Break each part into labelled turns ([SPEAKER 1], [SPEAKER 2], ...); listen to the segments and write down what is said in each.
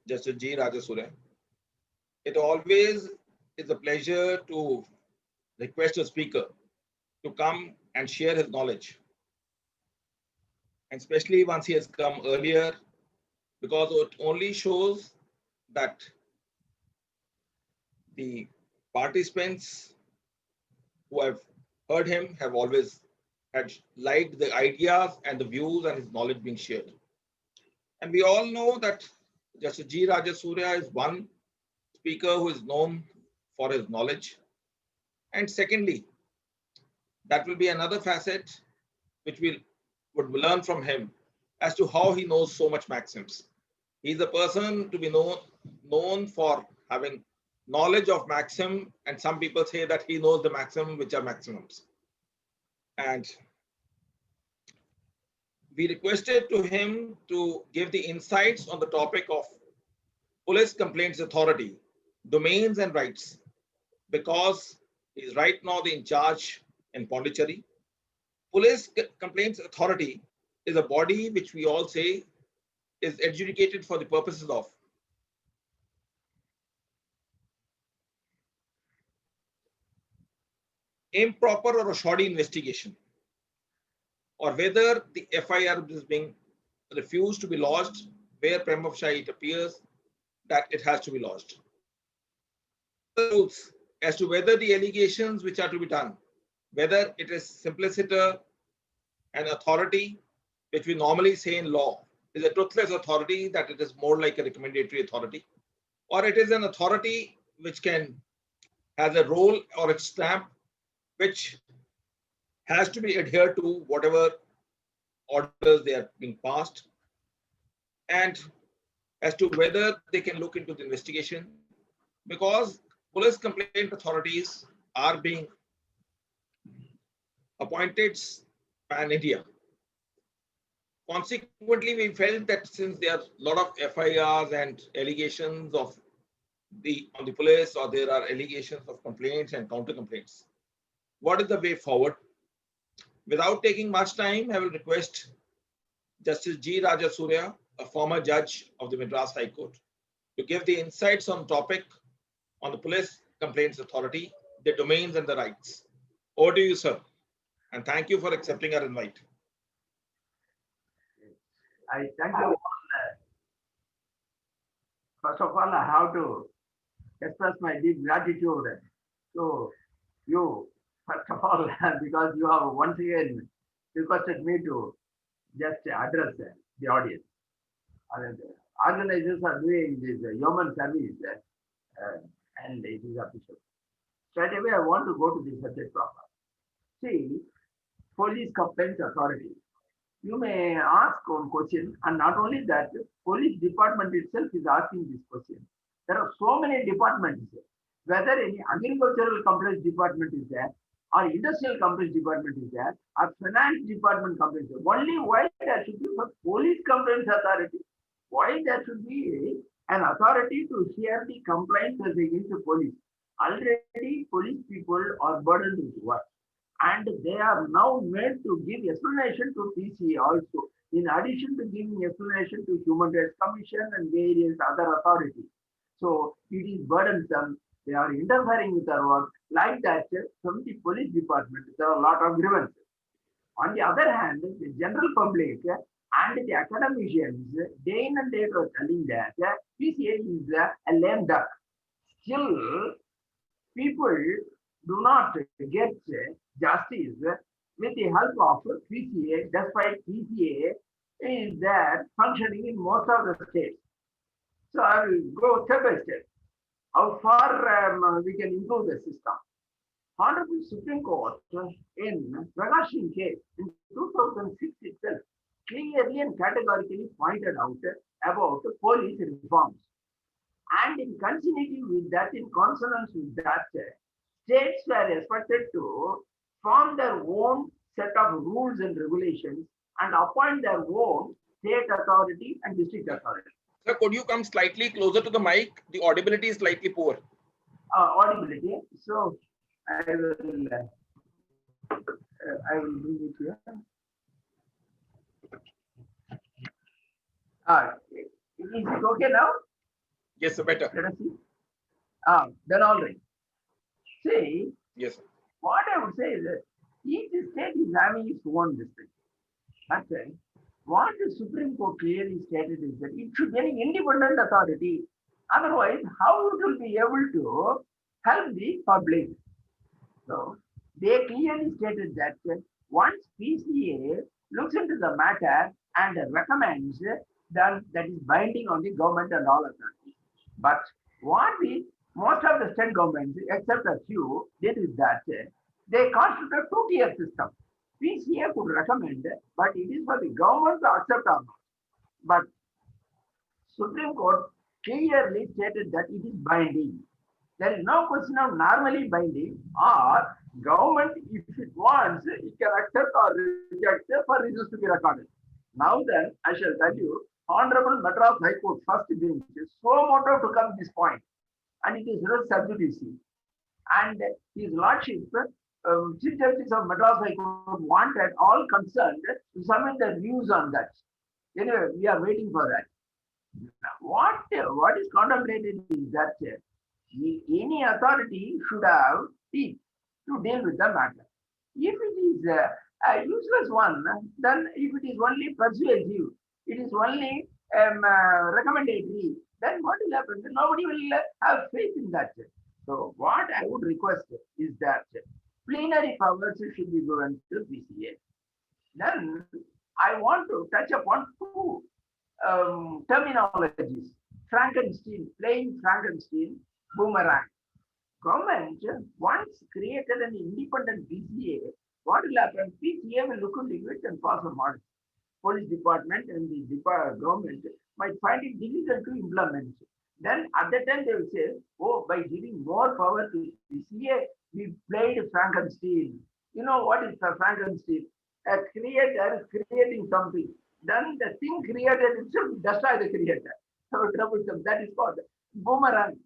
[SPEAKER 1] Justice G. Rajasurya. It always is a pleasure to request a speaker to come and share his knowledge, and especially once he has come earlier, because it only shows that the participants who have heard him have always had liked the ideas and the views and his knowledge being shared. And we all know that Justice G. Rajasurya is one speaker who is known for his knowledge. And secondly, that will be another facet which we would learn from him as to how he knows so much maxims. He's a person to be known for having knowledge of maxim, and some people say that he knows the maxim which are maximums. And we requested to him to give the insights on the topic of Police Complaints Authority, domains and rights, because he's right now the in charge in Pondicherry. Police Complaints Authority is a body which we all say is adjudicated for the purposes of improper or a shoddy investigation, or whether the FIR is being refused to be lodged, where prima facie it appears that it has to be lodged. Rules as to whether the allegations which are to be done, whether it is simpliciter, an authority which we normally say in law is a truthless authority, that it is more like a recommendatory authority, or it is an authority which has a role or a stamp which has to be adhered to whatever orders they are being passed, and as to whether they can look into the investigation, because police complaint authorities are being appointed pan India. Consequently, we felt that since there are a lot of FIRs and allegations on the police, or there are allegations of complaints and counter complaints, what is the way forward? Without taking much time, I will request Justice G. Rajasurya, a former judge of the Madras High Court, to give the insights on topic on the Police Complaints Authority, the domains and the rights. Over to you, sir. And thank you for accepting our invite.
[SPEAKER 2] I thank you all. First of all, I have to express my deep gratitude to you, first of all, because you have once again requested me to just address the audience. Organizers are doing this human service and it is official. Straight away, I want to go to the subject proper. See, Police Complaints Authority. You may ask one question, and not only that, police department itself is asking this question. There are so many departments, whether any agricultural complaints department is there, or industrial complaints department is there, or finance department complaints. Only why there should be a police complaints authority? Why there should be an authority to hear the complaints against the police? Already police people are burdened with work, and they are now made to give explanation to PCA also, in addition to giving explanation to Human Rights Commission and various other authorities. So it is burdensome. They are interfering with our work. Like that, from the police department, there are a lot of grievances. On the other hand, the general public and the academicians, day in and day out, are telling that PCA is a lame duck. Still, people do not get justice with the help of PCA, despite PCA is there functioning in most of the states. So I will go step by step. How far we can improve the system. Honorable Supreme Court in Prakash Singh case in 2006 itself clearly and categorically pointed out about police reforms. And in continuity with that, in consonance with that, states were expected to form their own set of rules and regulations and appoint their own state authority and district authority.
[SPEAKER 1] Sir, could you come slightly closer to the mic? The audibility is slightly poor.
[SPEAKER 2] Audibility. So I will bring it here. Is it okay now?
[SPEAKER 1] Yes, sir. Better.
[SPEAKER 2] Let us see. Then all right. See,
[SPEAKER 1] Yes, sir.
[SPEAKER 2] what I would say is that each state is having its own district. But what the Supreme Court clearly stated is that it should be an independent authority. Otherwise, how it will be able to help the public? So they clearly stated that once PCA looks into the matter and recommends, then that is binding on the government and all authorities. But what the most of the state governments, except a few, did is that they constitute a two-tier system. PCA could recommend, but it is for the government to accept or not. But Supreme Court clearly stated that it is binding. There is no question of normally binding or government, if it wants, it can accept or reject for reasons to be recorded. Now then, I shall tell you, Honorable Madras High Court first bench is so motive to come this point, and it is read sub judice. And his lordship, Chief Justice of Madras High Court, wanted all concerned to submit their views on that. Anyway, we are waiting for that. What is contemplated is that any authority should have teeth to deal with the matter. If it is a useless one, then if it is only persuasive, it is only recommendatory, then what will happen? Nobody will have faith in that. So what I would request is that plenary powers should be given to PCA. Then I want to touch upon two terminologies. Frankenstein, playing Frankenstein, boomerang. Government once created an independent PCA. What will happen? PCA will look into it and pass a model. Police department and the government might find it difficult to implement. Then at that time they will say, oh, by giving more power to PCA, we played Frankenstein. You know what is Frankenstein? A creator is creating something. Then the thing created itself destroy the creator. So troublesome. That is called boomerang.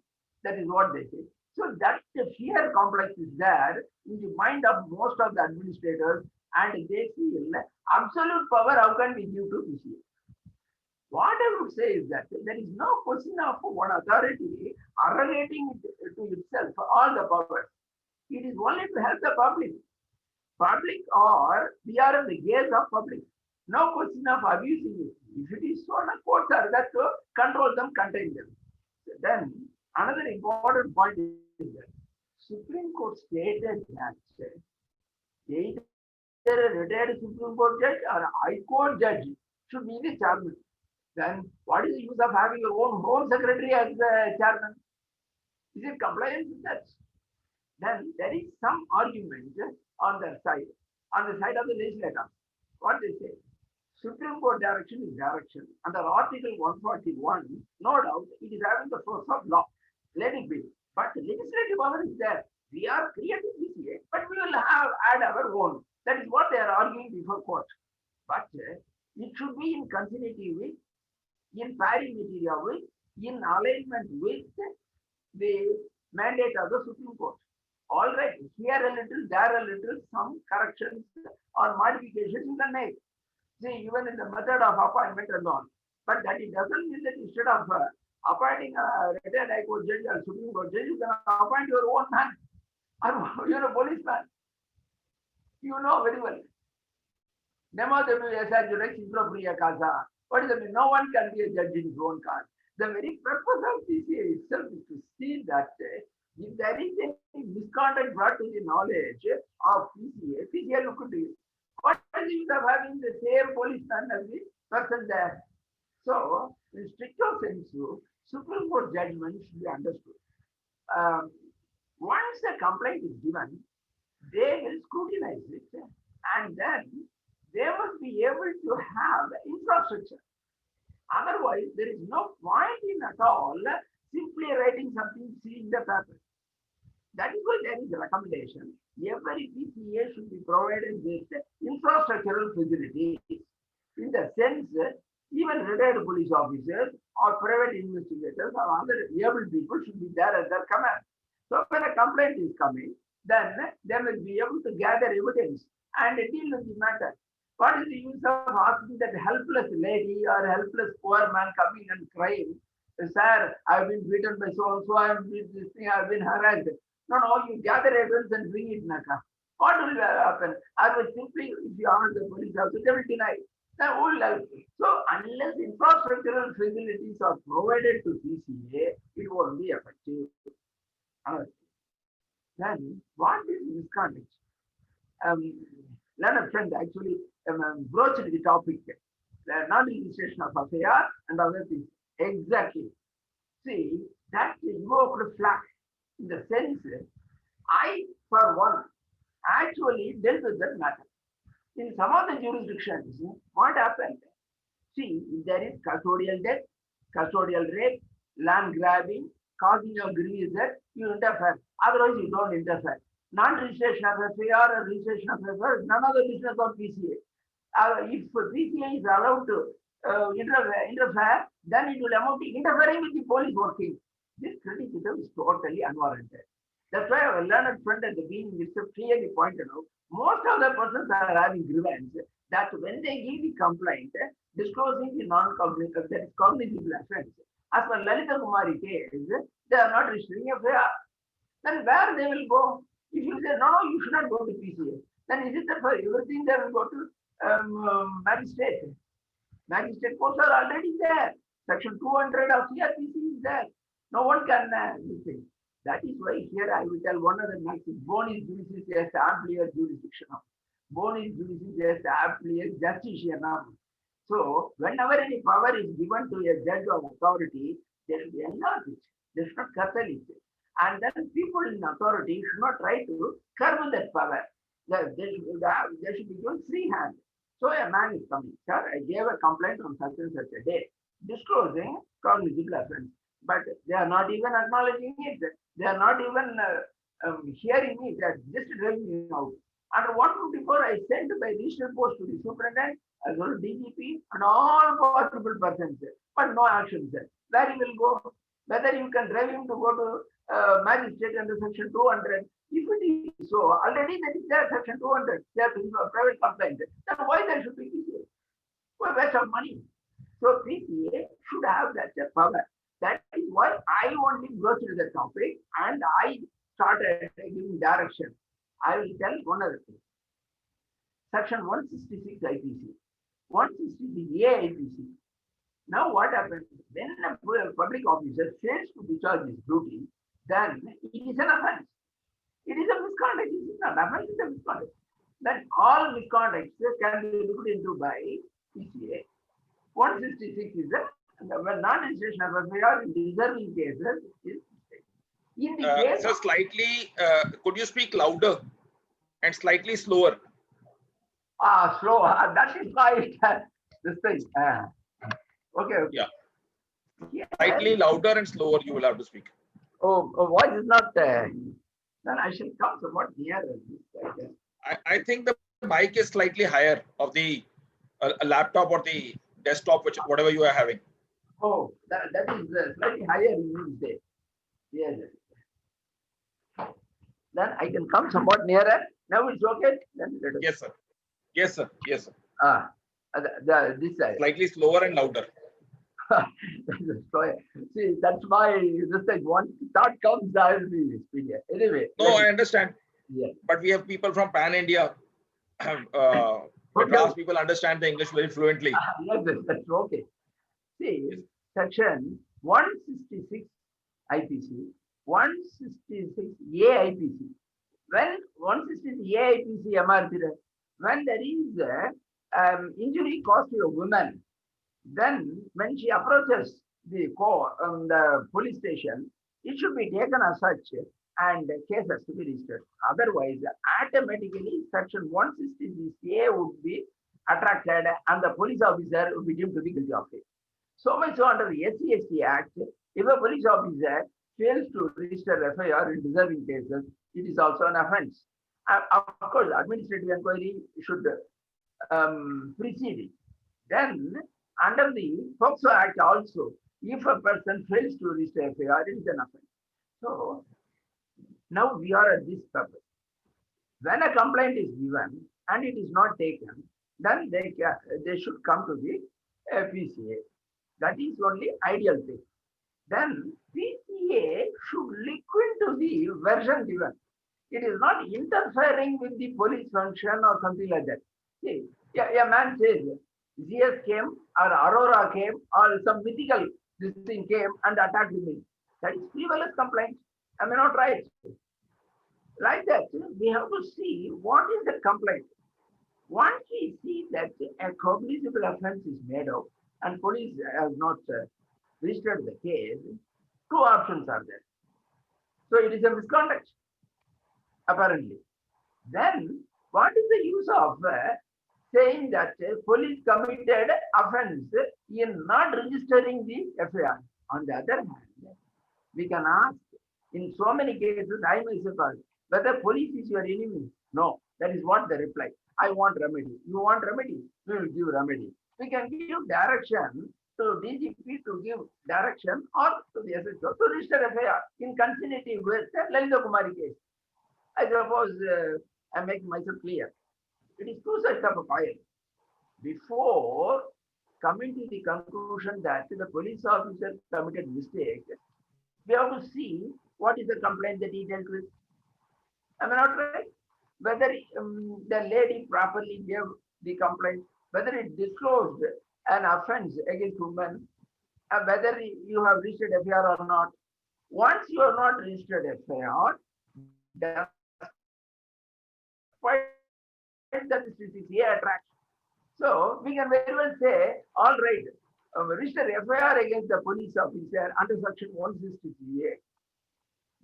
[SPEAKER 2] That is what they say. So that fear complex is there in the mind of most of the administrators, and they feel absolute power. How can we give to PCA? What I would say is that there is no question of one authority arrogating to itself all the powers. It is only to help the public. Public, or we are in the gaze of public. No question of abusing it. If it is so, the courts are there to control them, contain them. Then another important point is that Supreme Court stated that either a retired Supreme Court judge or a High Court judge should be the chairman. Then what is the use of having your own Home Secretary as the chairman? Is it compliance with that? Then there is some argument on the side of the legislator. What they say? Supreme Court direction is direction. Under Article 141, no doubt, it is having the force of law. Let it be. But the legislative power is there. We are creating PCA, but we will add our own. That is what they are arguing before court. But it should be in continuity with, in pari-materia with, in alignment with the mandate of the Supreme Court. All right, here a little, there a little, some corrections or modifications you can make. See, even in the method of appointment and all. But that it doesn't mean that instead of appointing a retired High Court judge or Supreme Court judge, you can appoint your own man. Or you're a policeman. You know very well. What does it mean? No one can be a judge in his own cause. The very purpose of PCA itself is to see that if there is any misconduct brought to the knowledge of PCA, PCA look into it. What is the use of having the same policeman as the person there? So, in stricter sense, Supreme Court judgment should be understood. Once a complaint is given, they will scrutinize it, and then they must be able to have infrastructure. Otherwise, there is no point in at all simply writing something in the paper. That is why there is a recommendation. Every PCA should be provided with infrastructural facilities. In the sense, even retired police officers or private investigators or other able people should be there at their command. So when a complaint is coming, then they will be able to gather evidence and deal with the matter. What is the use of asking that helpless lady or helpless poor man coming and crying? Sir, I've been beaten by so and so, I've been this thing, I've been harassed. No, no, you gather evidence and bring it, Naka. What will happen? I will simply, if you ask the police also, they will deny. That will help. So unless infrastructural facilities are provided to PCA, it won't be effective. Uh, then what is misconduct? Learned friend actually broached the topic, not registration of affair and other things. Exactly. See, that evoked flag in the sense I, for one, actually dealt with that matter. In some of the jurisdictions, what happened? See, if there is custodial death, custodial rape, land grabbing, causing of grievous death, you interfere. Otherwise, you don't interfere. Non-registration of FIR or registration of FIR is none of the business of PCA. If PCA is allowed to interfere, then it will amount to interfering with the police working. This criticism is totally unwarranted. That's why our learned friend at the beginning Mr. clearly pointed out, most of the persons are having grievance that when they give the complaint, disclosing the non-cognitive, that is cognitive offense, as per Lalita Kumari case, they are not registering a FIR. Then where they will go? If you say, no, no, you should not go to PCA, then is it that for everything they will go to magistrate? Magistrate posts are already there. Section 200 of CRPC is there. No one can do things. That is why here I will tell one other maxim. Bonis judicis est amplior jurisdictionem. Bonis judicis est amplior justitianum. So, whenever any power is given to a judge or authority, there should be enlarge it. They should not curtail it. And then people in authority should not try to curb that power. They should be given free hand. So a man is coming, sir, I gave a complaint on such and such a day, disclosing cognitive offense. But they are not even acknowledging it. They are not even hearing it. They are just driving me out. Under 154, I sent by regional post to the superintendent, as well as DGP, and all possible persons. But no action, sir. Where he will go? Whether you can drive him to go to magistrate under section 200. If it is so, already that is there, section 200, they have to give a private complaint. Then why there should be PCA? Well, waste of money. So PCA should have that power. That is why I only go through the topic and I started giving direction. I will tell one other thing. Section 166 IPC, 166A IPC. Now what happens? When a public officer fails to discharge his duty, then it is an offense. It is a misconduct. It is not offense, it is a misconduct. Then all misconducts can be looked into by PCA. 166 is when non-registration of FIR in deserving cases is in the case.
[SPEAKER 1] So slightly, could you speak louder and slightly slower?
[SPEAKER 2] Slow. That is why this thing. Okay.
[SPEAKER 1] Yeah. Slightly louder and slower. You will have to speak.
[SPEAKER 2] Oh, voice is not there. Then I shall come somewhat nearer.
[SPEAKER 1] I think the mic is slightly higher of the laptop or the desktop, whatever you are having.
[SPEAKER 2] Oh, that is slightly higher in this day. Yes. Then I can come somewhat nearer. Now it's okay. Then let us.
[SPEAKER 1] Yes, sir. Yes, sir. Yes, sir.
[SPEAKER 2] This side.
[SPEAKER 1] Slightly slower and louder.
[SPEAKER 2] See, that's why this thing. One thought comes, I will be speaking. Anyway.
[SPEAKER 1] No, I understand.
[SPEAKER 2] Yeah.
[SPEAKER 1] But we have people from Pan India. Madras people understand the English very fluently.
[SPEAKER 2] Yes, that's okay. See, section 166 IPC, 166A IPC. When 166A IPC MRP, when there is injury caused to a woman, then when she approaches the police station, it should be taken as such and case has to be registered. Otherwise, automatically section 166A would be attracted and the police officer would be deemed to be guilty of it. So much so under the SC/ST Act, if a police officer fails to register FIR in deserving cases, it is also an offense. Of course, administrative inquiry should precede it. Then, under the POCSO Act also, if a person fails to register FIR, it is an offense. So, now we are at this purpose. When a complaint is given and it is not taken, then they should come to the PCA. That is only ideal thing. then PCA should look into the version given. It is not interfering with the police function or something like that. See, a man says, ZS came or Aurora came or some mythical this thing came and attacked me. That is frivolous complaint. Am I not right? Like that, we have to see what is the complaint. Once we see that a cognizable offense is made out and police has not registered the case, two options are there. So it is a misconduct, apparently. Then what is the use of saying that police committed offense in not registering the FIR? On the other hand, we can ask in so many cases, I myself ask, whether police is your enemy. No, that is what the reply. I want remedy. You want remedy? We will give remedy. We can give direction to DGP to give direction or to the SSO to register FIR in continuity with the Lalita Kumari case. I suppose I make myself clear. It is two sides of a coin. Before coming to the conclusion that the police officer committed mistake, we have to see what is the complaint that he dealt with. Am I not right? Whether the lady properly gave the complaint, whether it disclosed an offense against women, whether you have registered FIR or not. Once you have not registered FIR, despite that the CCA attraction. So we can very well say, all right, register FIR against the police officer under section 160A.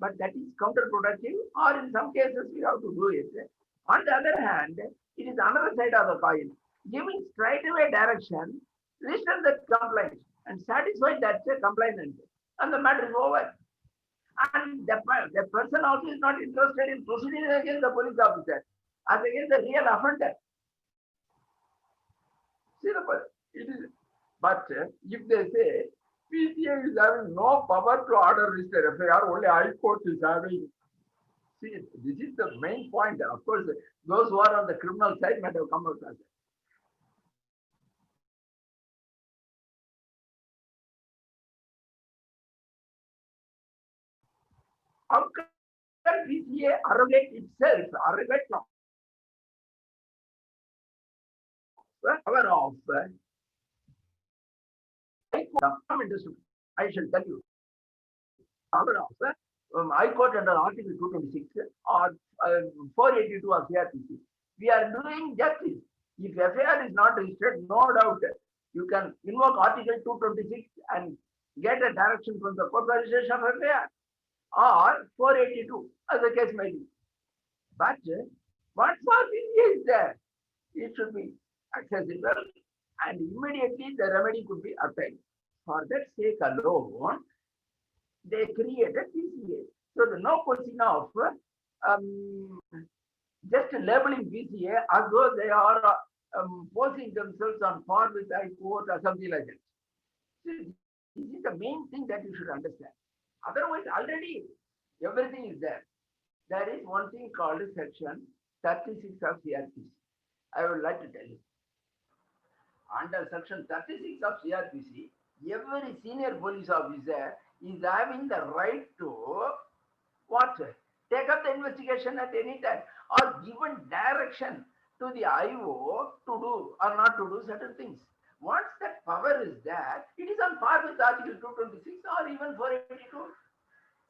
[SPEAKER 2] But that is counterproductive, or in some cases we have to do it. On the other hand, it is another side of the coin, giving straight away direction, register the complaint and satisfy that complainant, and the matter is over. And the person also is not interested in proceeding against the police officer as against the real offender. See the point. It is, but if they say PCA is having no power to order register FIR, only High Court is having. See, this is the main point. Of course, those who are on the criminal side might have come out as how can PCA arrogate itself, arrogate power of I shall tell you. Power of High Court under Article 226 or 482 of CRPC. We are doing justice. If FIR is not registered, no doubt you can invoke Article 226 and get a direction from the court registration of FIR or 482 as the case may be. But what for PCA is there? It should be accessible and immediately the remedy could be obtained. For that sake alone, they created PCA. So the no question of just labeling PCA as though they are posing themselves on par with High Court or something like that. So this is the main thing that you should understand. Otherwise, already everything is there. There is one thing called section 36 of CRPC. I would like to tell you. Under section 36 of CRPC, every senior police officer is having the right to what? Take up the investigation at any time or given direction to the IO to do or not to do certain things. Once that power is there, it is on par with Article 226 or even 482.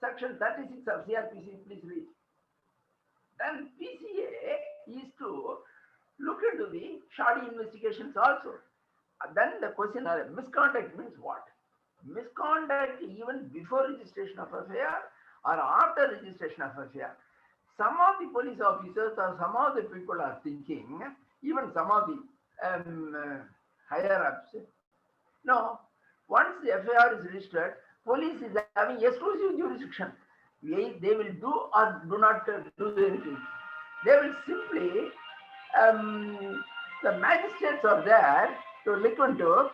[SPEAKER 2] Section 36 of CRPC, please read. Then PCA is to look into the shoddy investigations also. Then the question of misconduct means what? Misconduct even before registration of FIR or after registration of FIR. Some of the police officers or some of the people are thinking, even some of the higher ups, no, once the FIR is registered, police is having exclusive jurisdiction. They will do or do not do anything. They will simply, the magistrates are there to look into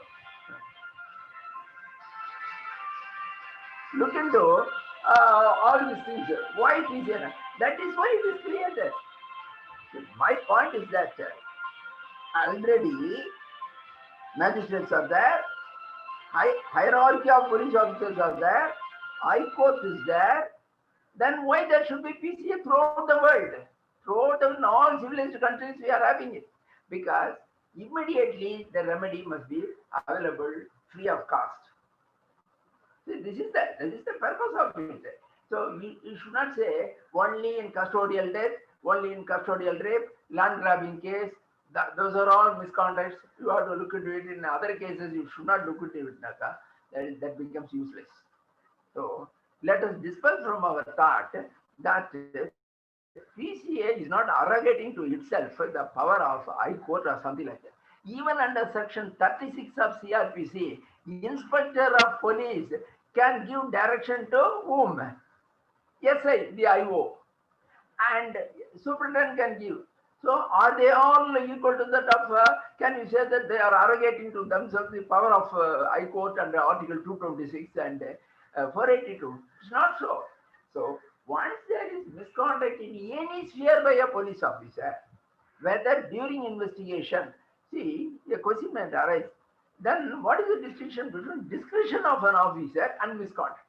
[SPEAKER 2] all these things. Why it is here? That is why it is created. My point is that already magistrates are there, hierarchy of police officers are there, High Court is there, then why there should be PCA throughout the world? Throughout in all civilized countries, we are having it. Because immediately the remedy must be available free of cost. See, this is the purpose of it. So you should not say only in custodial death, only in custodial rape, land grabbing case. Those are all misconducts. You have to look into it. In other cases, you should not look into it. That becomes useless. So let us dispel from our thought that PCA is not arrogating to itself the power of High Court or something like that. Even under section 36 of CRPC, Inspector of Police can give direction to whom? SI, the IO, and Superintendent can give. So are they all equal to that of, can you say that they are arrogating to themselves the power of High Court under Article 226 and 482? It's not so. So once there is misconduct in any sphere by a police officer, whether during investigation, see, a question may arise, then what is the distinction between discretion of an officer and misconduct?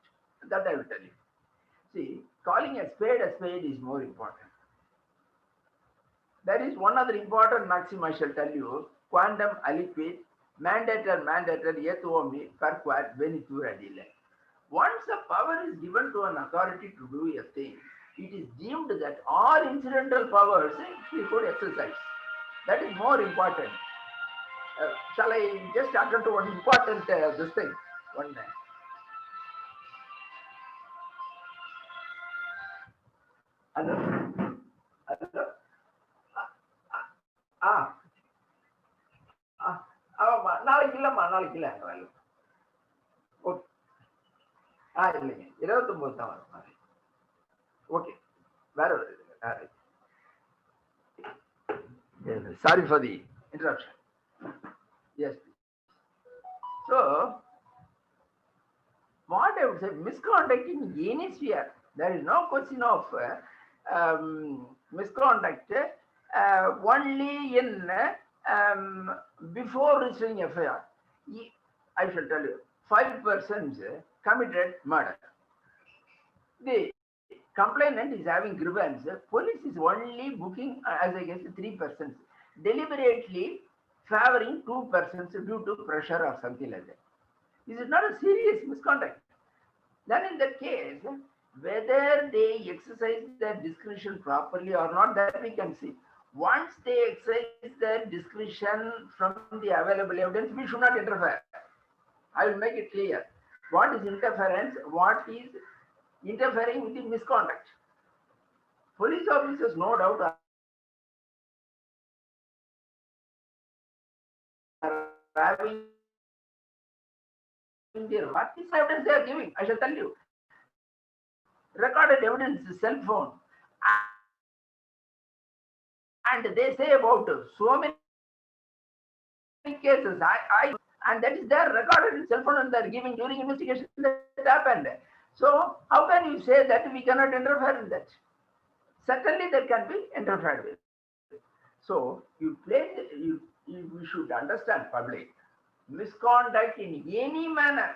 [SPEAKER 2] That I will tell you. See, calling a spade is more important. There is one other important maxim I shall tell you, quantum aliquid, mandator et omni perquat venitur adile. Once a power is given to an authority to do a thing, it is deemed that all incidental powers he could exercise. That is more important. Shall I just attend to one important this thing? One hello? நாளைக்கு இல்லைங்க okay இல்லைங்க 29 தான் வரும் okay வேற sorry for the interruption. Yes. So what I would say, misconduct in any sphere, there is no question of misconduct only in before registering FIR. I shall tell you, 5 persons committed murder. The complainant is having grievance. Police is only booking as against 3 persons, deliberately favoring 2 persons due to pressure or something like that. This is not a serious misconduct. Then in that case, whether they exercise their discretion properly or not, that we can see. Once they exercise their discretion from the available evidence, we should not interfere. I will make it clear. What is interference? What is interfering with the misconduct? Police officers, no doubt, are having their what is evidence they are giving? I shall tell you. Recorded evidence, cell phone. And they say about so many cases, and that is there recorded in cell phone and they are giving during investigation that happened. So how can you say that we cannot interfere in that? Certainly there can be interfered with. So we should understand public misconduct in any manner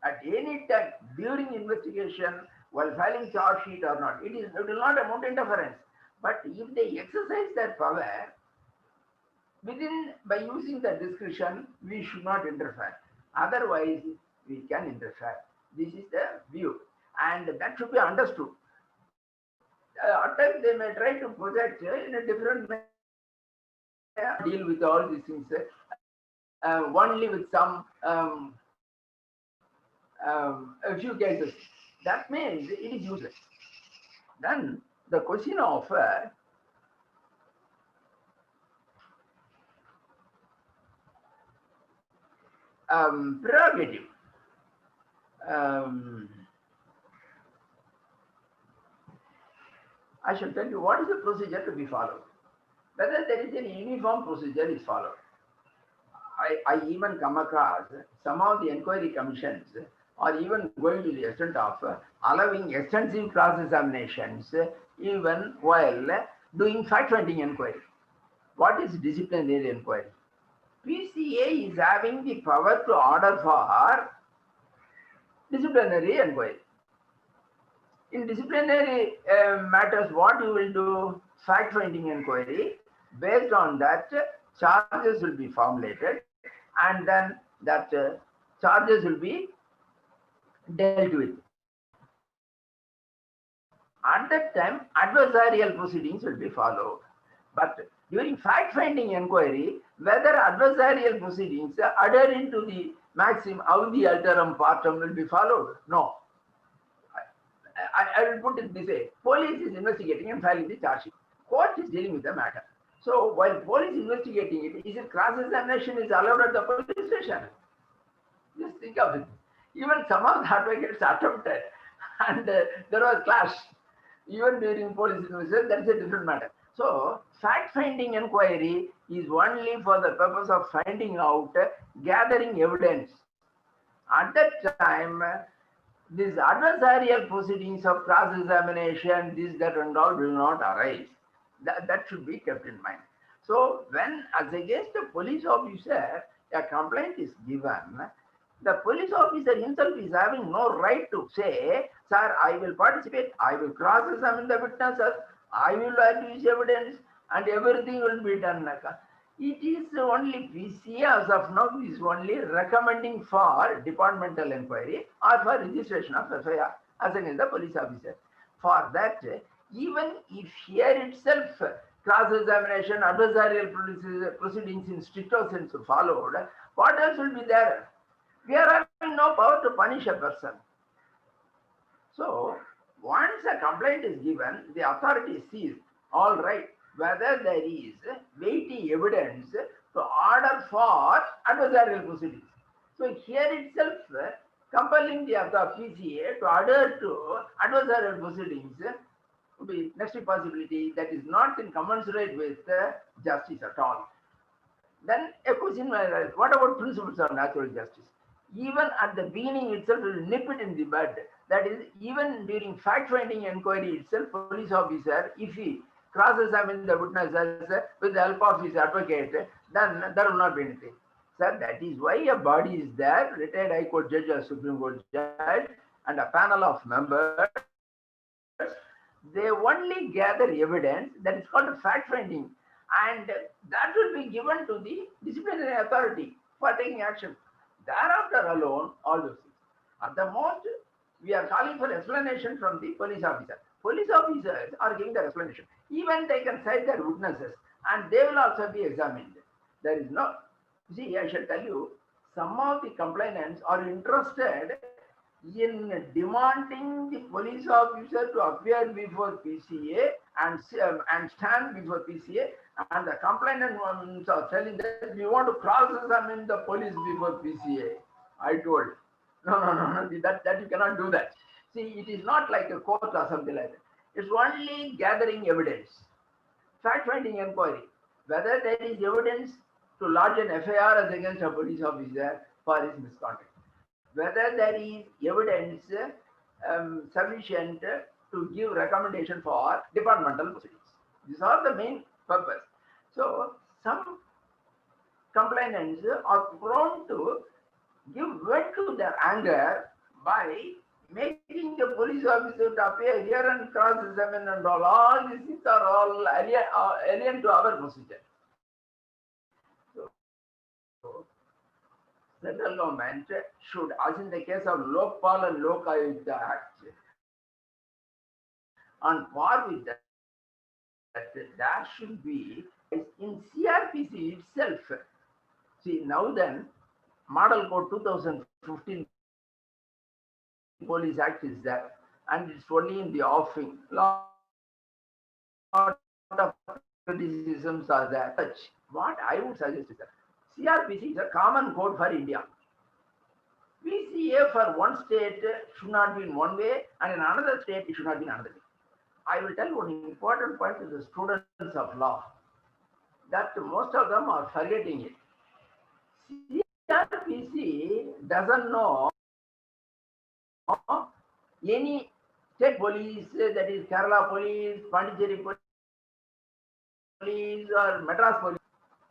[SPEAKER 2] at any time during investigation while filing charge sheet or not. It will not amount to interference. But if they exercise that power by using the discretion, we should not interfere. Otherwise, we can interfere. This is the view, and that should be understood. At times they may try to project in a different way, deal with all these things only with some a few cases. That means it is useless. Then the question of prerogative. I shall tell you what is the procedure to be followed. Whether there is any uniform procedure is followed. I even come across some of the inquiry commissions are even going to the extent of allowing extensive cross-examinations even while doing fact-finding inquiry. What is disciplinary inquiry? PCA is having the power to order for disciplinary inquiry. In disciplinary matters, what you will do? Fact-finding inquiry. Based on that, charges will be formulated, and then that charges will be dealt with. At that time, adversarial proceedings will be followed. But during fact-finding inquiry, whether adversarial proceedings adhere into the maxim audi alterum partem will be followed? No. I will put it this way. Police is investigating and filing the charge sheet. Court is dealing with the matter. So while police investigating it, is it cross-examination is allowed at the police station? Just think of it. Even some of the advocates attempted, and there was clash. Even during police investigation, that's a different matter. So fact-finding inquiry is only for the purpose of finding out, gathering evidence. At that time, these adversarial proceedings of cross-examination, this, that, and all will not arise. That should be kept in mind. So when, as against a police officer, a complaint is given, the police officer himself is having no right to say, sir, I will participate, I will cross-examine the witnesses, I will adduce evidence, and everything will be done. It is only PCA as of now is only recommending for departmental inquiry or for registration of FIR as against the police officer. For that, even if here itself cross-examination, adversarial proceedings in stricto sense followed, what else will be there? We are having no power to punish a person. So once a complaint is given, the authority sees, all right, whether there is weighty evidence to order for adversarial proceedings. So here itself, compelling the PCA to adhere to adversarial proceedings would be next possibility that is not in commensurate with justice at all. Then a question, what about principles of natural justice? Even at the beginning itself, will nip it in the bud. That is, even during fact-finding inquiry itself, police officer, if he cross-examine the witnesses with the help of his advocate, then there will not be anything. Sir, that is why a body is there, retired High Court judge or Supreme Court judge, and a panel of members. They only gather evidence, that is called fact-finding, and that will be given to the disciplinary authority for taking action. Thereafter alone, all those things. At the most, we are calling for explanation from the police officer. Police officers are giving the explanation. Even they can cite their witnesses and they will also be examined. There is no, see, I shall tell you, some of the complainants are interested in demanding the police officer to appear before PCA and stand before PCA, and the complainants are telling that we want to cross-examine the police before PCA. I told, no, that you cannot do that. See, it is not like a court or something like that. It's only gathering evidence, fact-finding inquiry, whether there is evidence to lodge an FIR as against a police officer for his misconduct, whether there is evidence sufficient to give recommendation for departmental proceedings. These are the main purpose. So some complainants are prone to give vent to their anger by making the police officer to appear here and cross-examine and all. All these things are all alien to our procedure. So central government should, as in the case of Lokpal and Lokayukt Act, on par with that, that should be in CRPC itself. See, now then, Model Code 2015 Police Act is there, and it's only in the offing. Lot of criticisms are there. What I would suggest is that CRPC is a common code for India. PCA for one state should not be in one way, and in another state it should not be in another way. I will tell one important point to the students of law, that most of them are forgetting it. CRPC doesn't know any state police, that is Kerala police, Pondicherry police, or Madras police.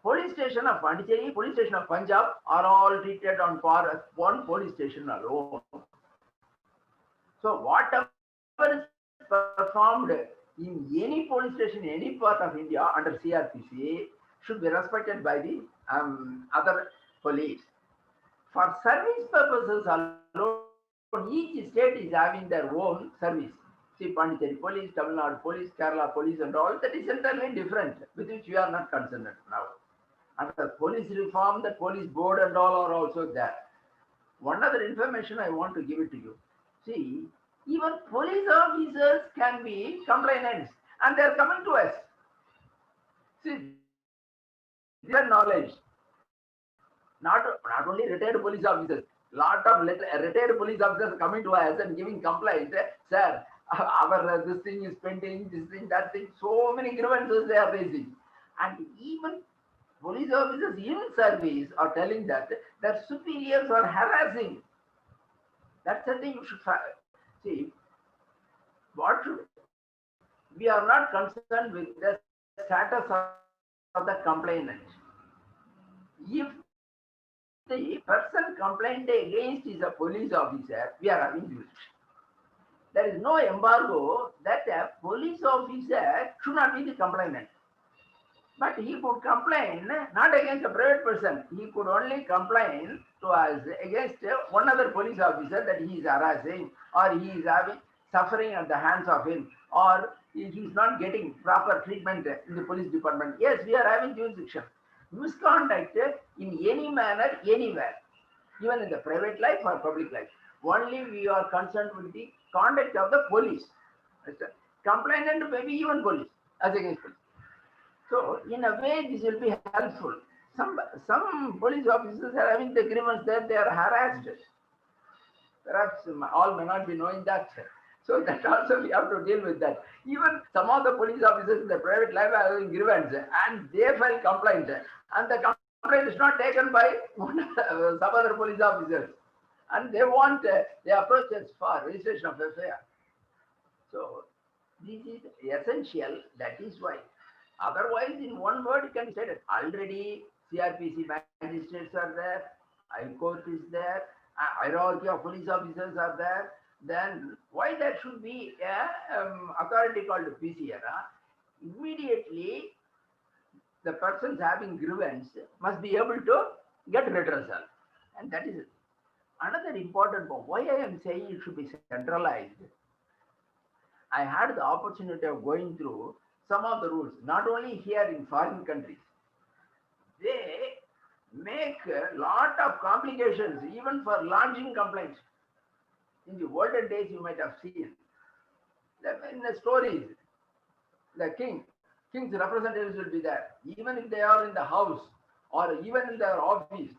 [SPEAKER 2] Police station of Pondicherry, police station of Punjab are all treated on par as one police station alone. So whatever is performed in any police station, any part of India under CRPC should be respected by the other police. For service purposes alone, each state is having their own service. See, Pondicherry police, Tamil Nadu police, Kerala police and all, that is entirely different, with which we are not concerned now. And the police reform, the police board and all are also there. One other information I want to give it to you. See, even police officers can be complainants and they are coming to us. See, their knowledge. Not only retired police officers, lot of retired police officers coming to us and giving complaints. Sir, our this thing is pending, this thing, that thing. So many grievances they are raising. And even police officers in service are telling that their superiors are harassing. That's the thing you should see. What should we are not concerned with the status of the complainant. If the person complained against is a police officer, we are having jurisdiction. There is no embargo that a police officer should not be the complainant. But he could complain not against a private person. He could only complain to us against one other police officer that he is harassing or he is suffering at the hands of him or he is not getting proper treatment in the police department. Yes, we are having jurisdiction. Misconduct in any manner, anywhere, even in the private life or public life. Only we are concerned with the conduct of the police. Complainant may be even police, as against police. So, in a way, this will be helpful. Some police officers are having the grievance that they are harassed. Perhaps all may not be knowing that. So that also we have to deal with that. Even some of the police officers in the private life are having grievance and they file complaint. And the complaint is not taken by some other police officers. And they want, they approach us for registration of FIR. So this is essential. That is why. Otherwise, in one word, it can be said already CRPC magistrates are there, High Court is there, hierarchy of police officers are there. Then why there should be a authority called PCR? Immediately, the persons having grievance must be able to get redressal, and that is it. Another important point. Why I am saying it should be centralized. I had the opportunity of going through some of the rules, not only here in foreign countries. They make a lot of complications even for lodging complaints. In the olden days, you might have seen in the stories, the king's representatives will be there. Even if they are in the house or even in their office,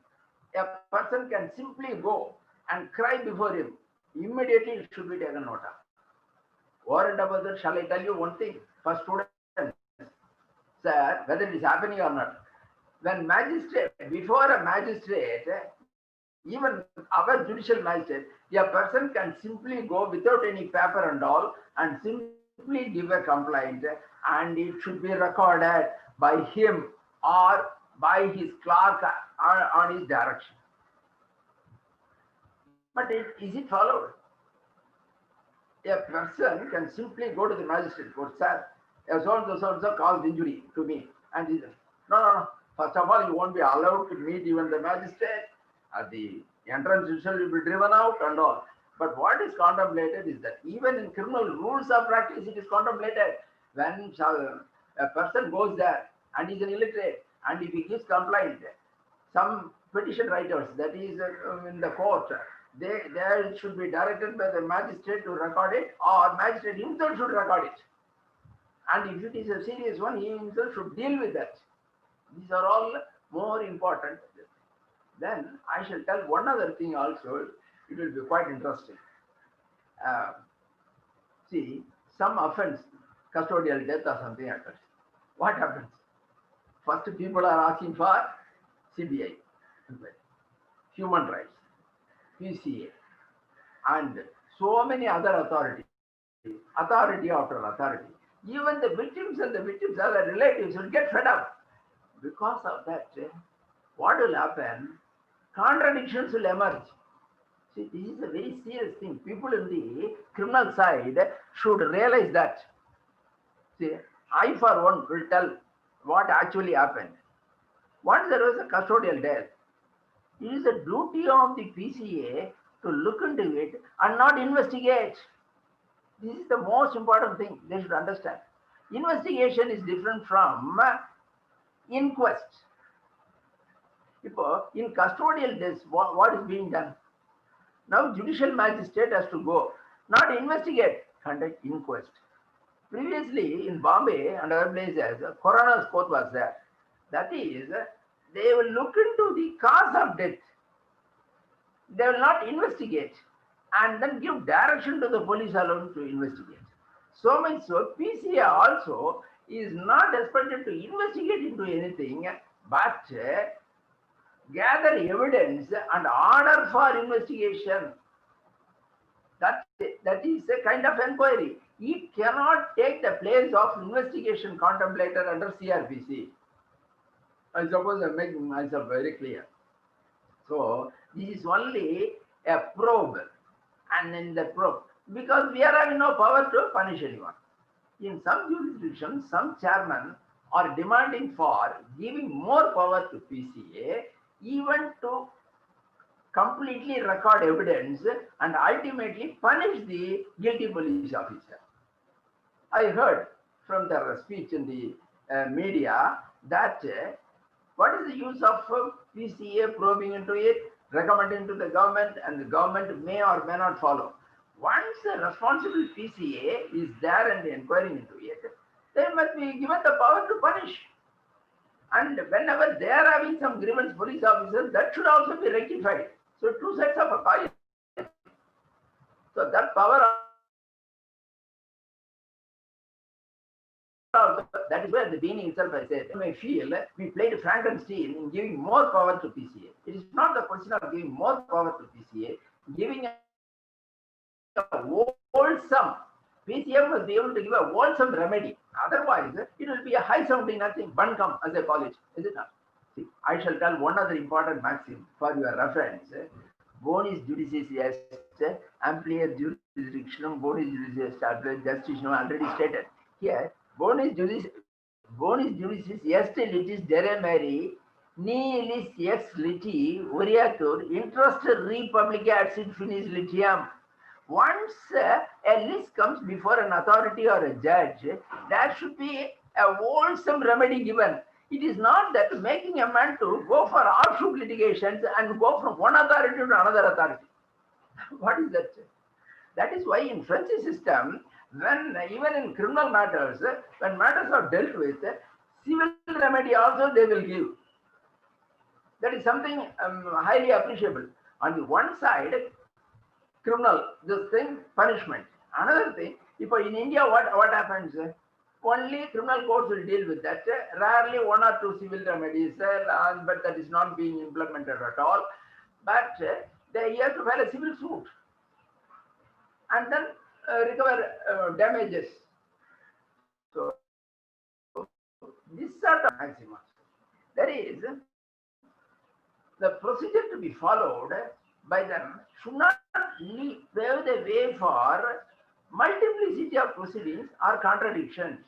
[SPEAKER 2] a person can simply go and cry before him. Immediately it should be taken note of. Over and above that, shall I tell you one thing? For students, sir, whether it is happening or not, when magistrate, before a magistrate, even our judicial magistrate, a person can simply go without any paper and all and simply give a complaint and it should be recorded by him or by his clerk on his direction. But is it followed? A person can simply go to the magistrate court, sir, so caused injury to me. And he says, no. First of all, you won't be allowed to meet even the magistrate. The entrance usually will be driven out and all. But what is contemplated is that even in criminal rules of practice, it is contemplated when a person goes there and is an illiterate and if he gives complaint, some petition writers, that is in the court, they should be directed by the magistrate to record it or magistrate himself should record it. And if it is a serious one, he himself should deal with that. These are all more important. Then I shall tell one other thing also. It will be quite interesting. See, some offense, custodial death or something happens. What happens? First, people are asking for CBI, human rights, PCA, and so many other authorities, authority after authority. Even the victims and the victims' other relatives will get fed up. Because of that, what will happen? Contradictions will emerge. See, this is a very serious thing. People in the criminal side should realize that. See, I for one will tell what actually happened. Once there was a custodial death, it is the duty of the PCA to look into it and not investigate. This is the most important thing they should understand. Investigation is different from inquest. In custodial deaths, what is being done? Now judicial magistrate has to go, not investigate, conduct inquest. Previously in Bombay and other places, coroner's court was there. That is, they will look into the cause of death. They will not investigate and then give direction to the police alone to investigate. So much so, PCA also is not expected to investigate into anything, but gather evidence and order for investigation. That is a kind of inquiry. It cannot take the place of investigation contemplator under CRPC. I suppose I'm making myself very clear. So this is only a probe, and in the probe, because we are having no power to punish anyone. In some jurisdictions, some chairmen are demanding for giving more power to PCA, even to completely record evidence and ultimately punish the guilty police officer. I heard from their speech in the media that what is the use of PCA probing into it, recommending to the government, and the government may or may not follow. Once a responsible PCA is there and inquiring into it, they must be given the power to punish. And whenever they are having some grievance police officers, that should also be rectified. So two sides of a coin. So that power, that is where the beginning itself I said, you may feel we played Frankenstein in giving more power to PCA. It is not the question of giving more power to PCA, giving a wholesome, PCA must be able to give a wholesome remedy. Otherwise, it will be a high sounding nothing, buncombe as they call it, is it not? See, I shall tell one other important maxim for your reference. Bonis judicis est, amplia jurisdictionum, bonis judicis established, justice already stated. Here, bonis judicis est litis dere meri, nihil ex liti, variatur, interest republica et sit finis litiam. Once a list comes before an authority or a judge, there should be a wholesome remedy given. It is not that making a man to go for offshoot litigations and go from one authority to another authority. What is that? That is why in French system, when even in criminal matters, when matters are dealt with, civil remedy also they will give. That is something highly appreciable. On the one side, criminal, this thing, punishment. Another thing, if in India, what happens? Only criminal courts will deal with that. Rarely one or two civil remedies, but that is not being implemented at all. But they have to file a civil suit and then recover damages. So this sort of maximum, that is the procedure to be followed by them should not pave the way for multiplicity of proceedings or contradictions.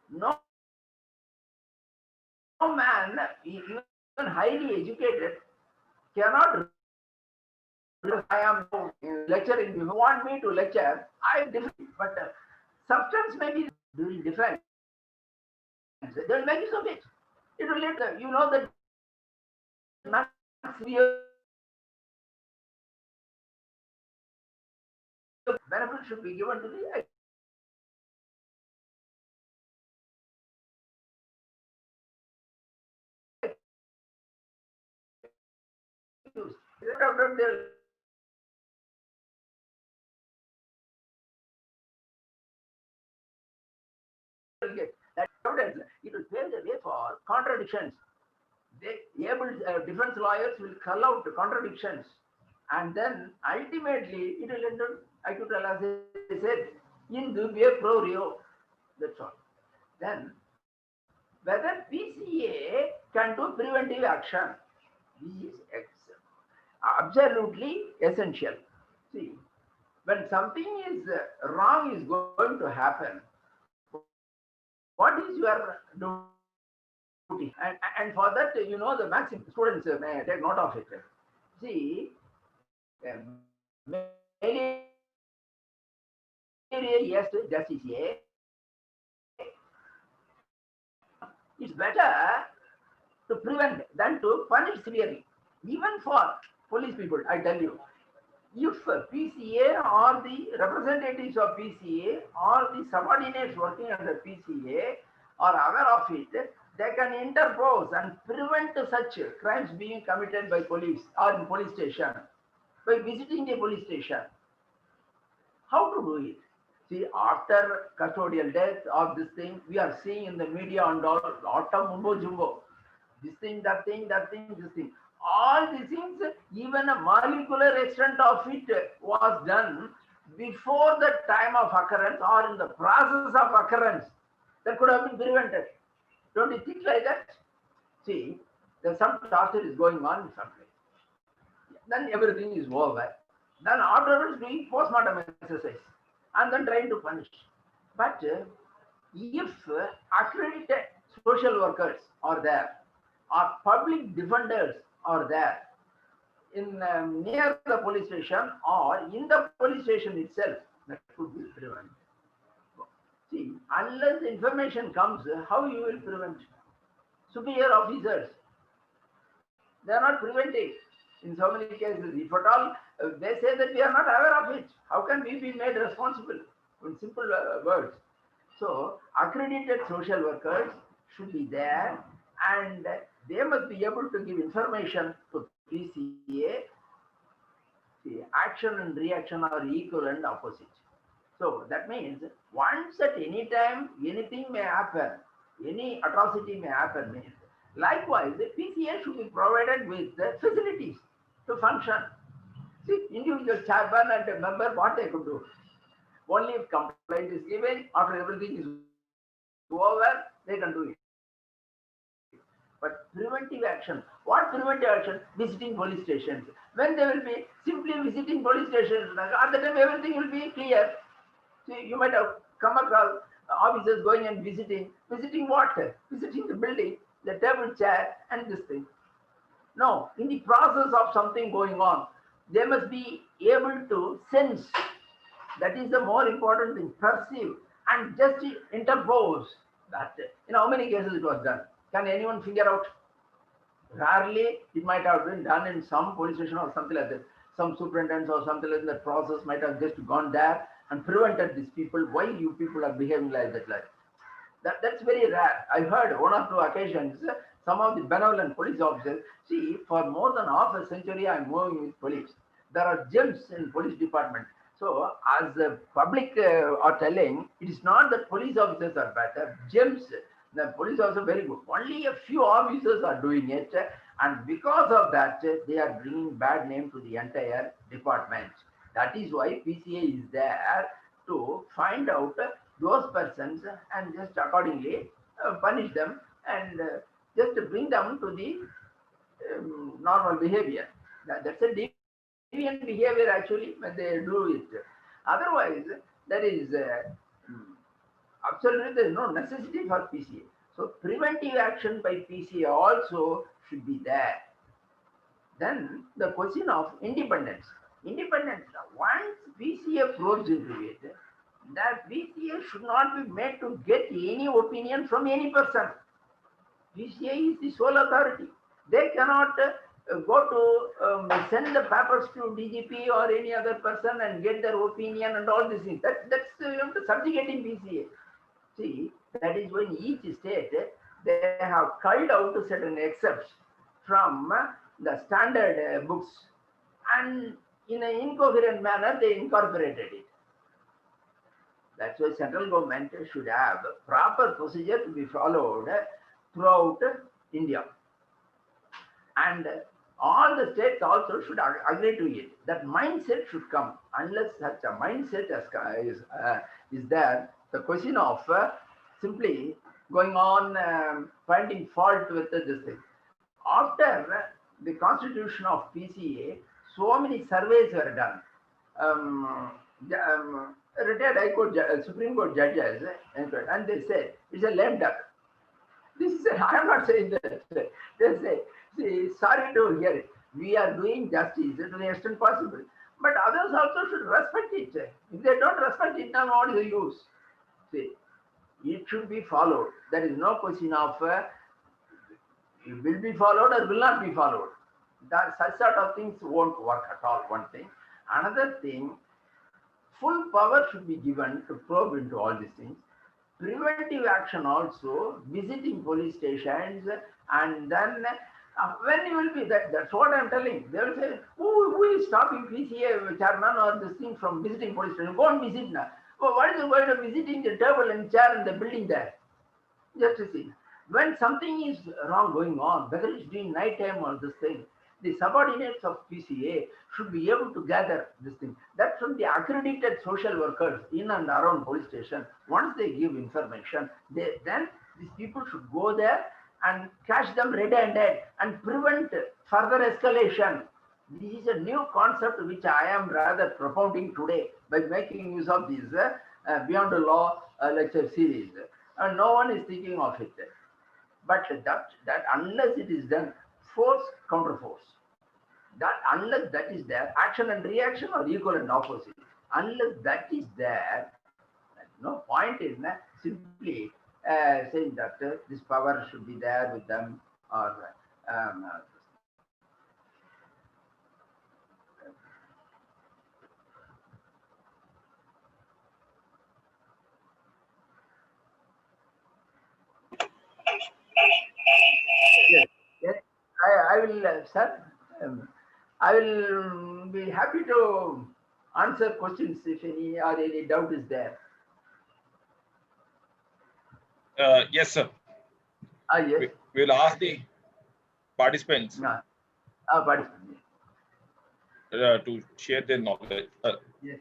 [SPEAKER 2] No man, even highly educated, cannot. I am lecturing. If you want me to lecture, I am different. But substance may be doing different. They will make use of it. It will let you know that not severe benefit should be given to the accused. That evidence, it will pave the way for contradictions. Defense lawyers will call out the contradictions, and then ultimately it will end up acquittal, as I said. in dubio pro reo. That's all. Then, whether PCA can do preventive action, this is absolutely essential. See, when something is wrong is going to happen, what is your duty? And for that, the maximum students may take note of it. See, malaria, yes, justice, it's better to prevent than to punish severely. Even for police people, I tell you, if PCA or the representatives of PCA or the subordinates working under PCA are aware of it, they can interpose and prevent such crimes being committed by police or in police station by visiting the police station. How to do it? See, after custodial death of this thing, we are seeing in the media and all, lot of mumbo jumbo. This thing, that thing, that thing, this thing. All these things, even a molecular extent of it was done before the time of occurrence or in the process of occurrence. That could have been prevented. Don't you think like that? See, there's some torture is going on in some place. Then everything is over. Then afterwards doing postmortem exercise and then trying to punish. But if accredited social workers are there, or public defenders are there in near the police station or in the police station itself, that could be prevented. See, unless information comes, how you will prevent? Superior officers, they are not preventing. In so many cases, if at all, they say that we are not aware of it. How can we be made responsible? In simple words. So, accredited social workers should be there and they must be able to give information to PCA. See, action and reaction are equal and opposite. So, that means once at any time, anything may happen, any atrocity may happen. Means, likewise, the PCA should be provided with facilities to function. See, individual chairman and a member, what they could do? Only if complaint is given, after everything is over, they can do it. But preventive action, what preventive action? Visiting police stations. When they will be simply visiting police stations, at the time everything will be clear. See, you might have come across officers going and visiting. Visiting what? Visiting the building, the table, chair, and this thing. No, in the process of something going on, they must be able to sense. That is the more important thing. Perceive and just interpose. That in how many cases it was done? Can anyone figure out? Rarely it might have been done in some police station or something like that. Some superintendents or something like that process might have just gone there and prevented these people. Why you people are behaving like that? That's very rare. I heard one or two occasions some of the benevolent police officers. See, for more than half a century, I'm moving with police. There are gems in police department. So, as the public are telling, it is not that police officers are better. Gems, the police officers are very good. Only a few officers are doing it, and because of that, they are bringing bad name to the entire department. That is why PCA is there to find out those persons and just accordingly punish them and just bring them to the normal behavior. That's a deviant behavior actually when they do it. Otherwise, there is absolutely there is no necessity for PCA. So preventive action by PCA also should be there. Then the question of independence. Independence. Once PCA flows into it, that PCA should not be made to get any opinion from any person. PCA is the sole authority. They cannot go to send the papers to DGP or any other person and get their opinion and all these things. That's subjugating PCA. See, that is when each state, they have culled out certain excerpts from the standard books and in an incoherent manner they incorporated it. That's why central government should have proper procedure to be followed throughout India. And All the states also should agree to it. That mindset should come. Unless such a mindset is there, the question of simply going on finding fault with this thing. After the constitution of PCA, so many surveys were done. Retired High Court, Supreme Court judges, and they said it's a lame duck. This is, I am not saying that. They say, see, sorry to hear it. We are doing justice to the extent possible. But others also should respect it. If they don't respect it, then what is the use? See, it should be followed. There is no question of it will be followed or will not be followed. That such sort of things won't work at all. One thing. Another thing, full power should be given to probe into all these things. Preventive action also, visiting police stations, and then when you will be that's what I'm telling. They will say, who is stopping PCA chairman or this thing from visiting police station? Go and visit now. Well, what is the point of visiting the table and chair in the building there? Just to see. When something is wrong going on, whether it's during night time or this thing, the subordinates of PCA should be able to gather this thing. That's from the accredited social workers in and around police station. Once they give information, then these people should go there and catch them red-handed and prevent further escalation. This is a new concept which I am rather propounding today by making use of this Beyond the Law lecture series. And no one is thinking of it. But that unless it is done, force counter force. That unless that is there, action and reaction are equal and opposite. Unless that is there, no point in simply saying that this power should be there with them or yes, yes. I will, sir. I will be happy to answer questions if any or any doubt is there.
[SPEAKER 1] Yes, sir.
[SPEAKER 2] Yes.
[SPEAKER 1] We will ask the participants
[SPEAKER 2] Participants.
[SPEAKER 1] to share their knowledge.
[SPEAKER 2] Yes.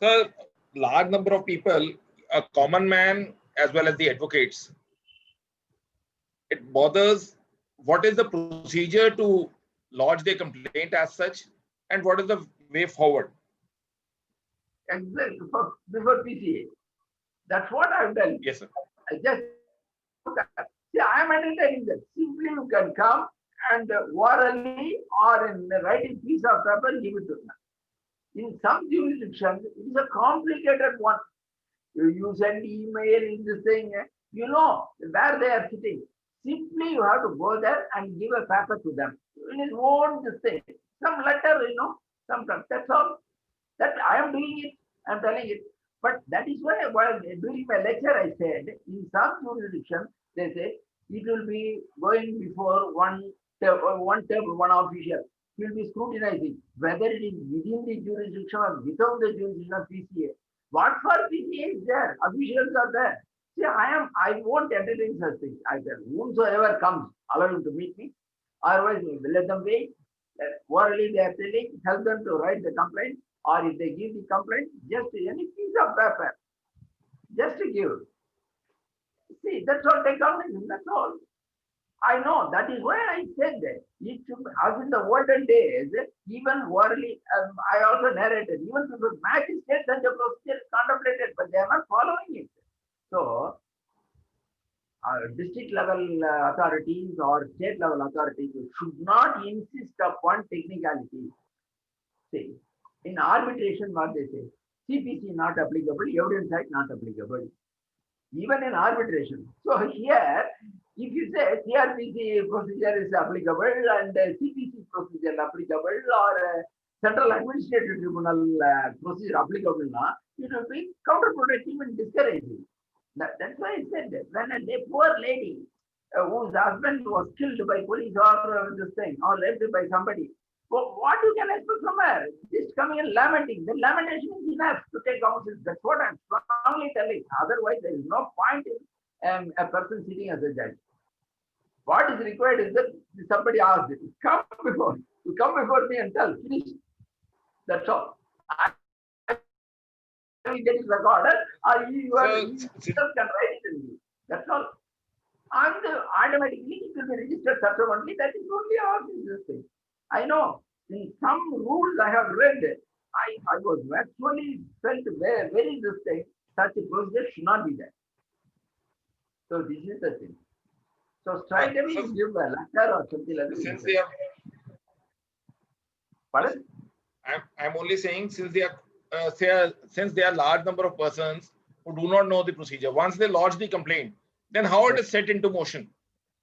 [SPEAKER 1] So, large number of people, a common man as well as the advocates, it bothers what is the procedure to lodge their complaint as such, and what is the way forward?
[SPEAKER 2] Exactly. Before PCA. That's what I've done.
[SPEAKER 1] Yes, sir.
[SPEAKER 2] I just see, I am entertaining that. Simply you can come and orally or in writing piece of paper, give it to them. In some jurisdictions, it is a complicated one. You send email in this thing, you know where they are sitting. Simply you have to go there and give a paper to them. In his own this thing. Some letter, sometimes. That's all. That I am doing it, I am telling it. But that is why while during my lecture I said, in some jurisdictions, they say it will be going before one official. He will be scrutinizing whether it is within the jurisdiction or without the jurisdiction of PCA. What for PCA is there? Officials are there. See, I won't entertain such things. I said, whomsoever comes, allow him to meet me. Otherwise, let them wait. Orally, they are telling, help them to write the complaint. Or if they give the complaint, just any piece of paper, just to give. See, that's all technology, that's all. I know, that is why I said that. It should, as in the olden days, even orally, I also narrated, even to the magistrates and the procedure is contemplated, but they are not following it. So, district level authorities or state level authorities should not insist upon technicality. See, in arbitration, what they say, CPC not applicable, evidence act not applicable. Even in arbitration. So here, if you say CRPC procedure is applicable and CPC procedure applicable or Central Administrative Tribunal procedure applicable, it will be counterproductive and discouraging. That's why I said that when a poor lady whose husband was killed by police or this thing or left by somebody, what you can expect from her? Just coming and lamenting. The lamentation is enough to take counsel. That's what I'm strongly telling. Otherwise, there is no point in a person sitting as a judge. What is required is that somebody asks it. Come before. You come before me and tell, finish. That's all. I will get it recorded, or you yourself can write it in me. That's all. And automatically it will be registered subsequently. That is only all this thing. I know in some rules I have read, I was actually felt very, very this thing, such a procedure should not be there. So this is the thing. So straight away you give a letter or something like that.
[SPEAKER 1] Since they are,
[SPEAKER 2] pardon?
[SPEAKER 1] I'm only saying since they are since there are large number of persons who do not know the procedure. Once they lodge the complaint, then how it is set into motion?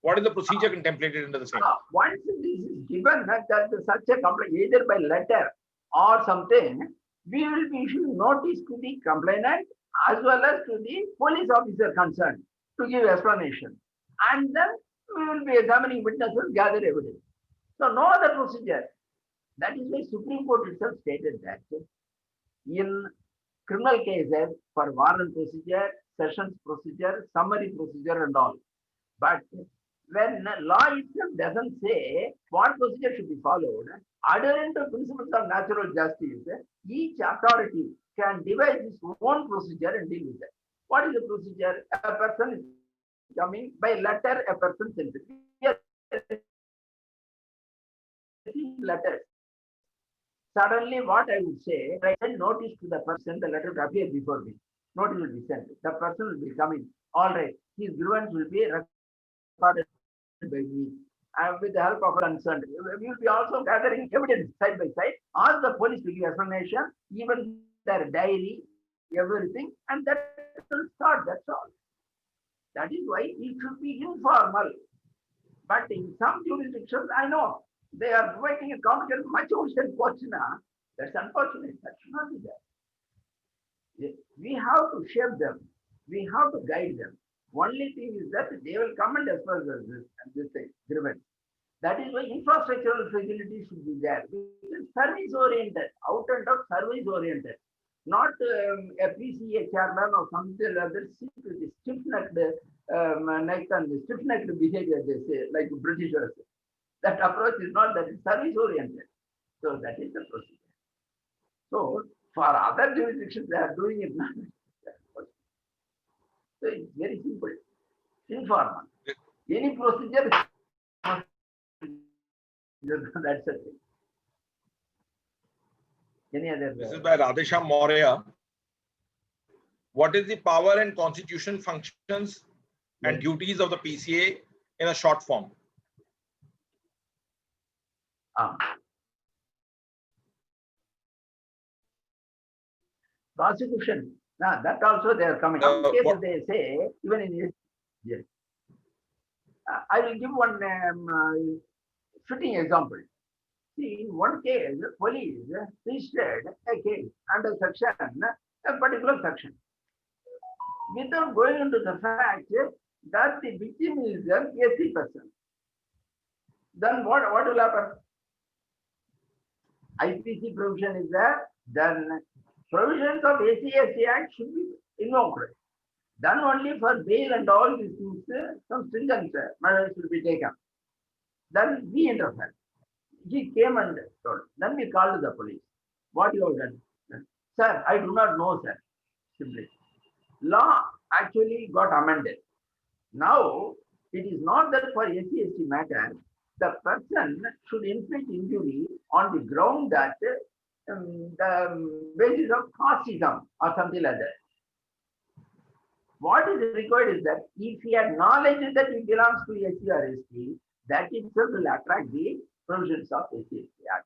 [SPEAKER 1] What is the procedure contemplated into the same?
[SPEAKER 2] Once this is given that such a complaint, either by letter or something, we will be issuing notice to the complainant as well as to the police officer concerned to give explanation. And then we will be examining witnesses, gather evidence. So no other procedure. That is why Supreme Court itself stated that in criminal cases for warrant procedure, sessions procedure, summary procedure and all. But when law itself doesn't say what procedure should be followed, adherent to principles of natural justice, each authority can devise its own procedure and deal with it. What is the procedure? A person is coming by letter, a person sends it. Yes. Letters. Suddenly, what I would say, I send notice to the person, the letter will appear before me. Notice will be sent. The person will be coming. All right, his grievance will be recorded by me. And with the help of a concerned, we will be also gathering evidence side by side. Ask the police to give explanation, even their diary, everything, and that will start. That's all. That is why it should be informal. But in some jurisdictions, I know they are providing a complicated, much worse than Kochina. That's unfortunate. That should not be there. We have to shape them. We have to guide them. Only thing is that they will come and express this thing, grievance. That is why infrastructural facilities should be there. Service oriented, out and out service oriented. Not a PCA chairman or something like that, stiff-necked neck and stiff-necked behavior, they say, like Britishers. That approach is not that, it's service oriented. So that is the procedure. So for other jurisdictions, they are doing it now. So it's very simple, informal. Any procedure, that's the thing. Any other?
[SPEAKER 1] This is by Radhesham Maurya. What is the power and constitution functions and duties of the PCA in a short form?
[SPEAKER 2] Prosecution, that also they are coming. Some cases they say, even in this, yes. I will give one fitting example. See, in one case, police registered a case under section, a particular section, without going into the fact that the victim is an AC person. Then what will happen? IPC provision is there, then provisions of ACSC Act should be invoked. Then only for bail and all these things, some stringent measures will be taken. Then we interfere. He came and told. Then we called the police. What you have done? Sir, I do not know, sir. Simply. Law actually got amended. Now, it is not that for ACSC matter, the person should inflict injury on the ground that the basis of casteism or something like that. What is required is that if he acknowledges that he belongs to SC or ST, that itself will attract the provisions of ACSC Act.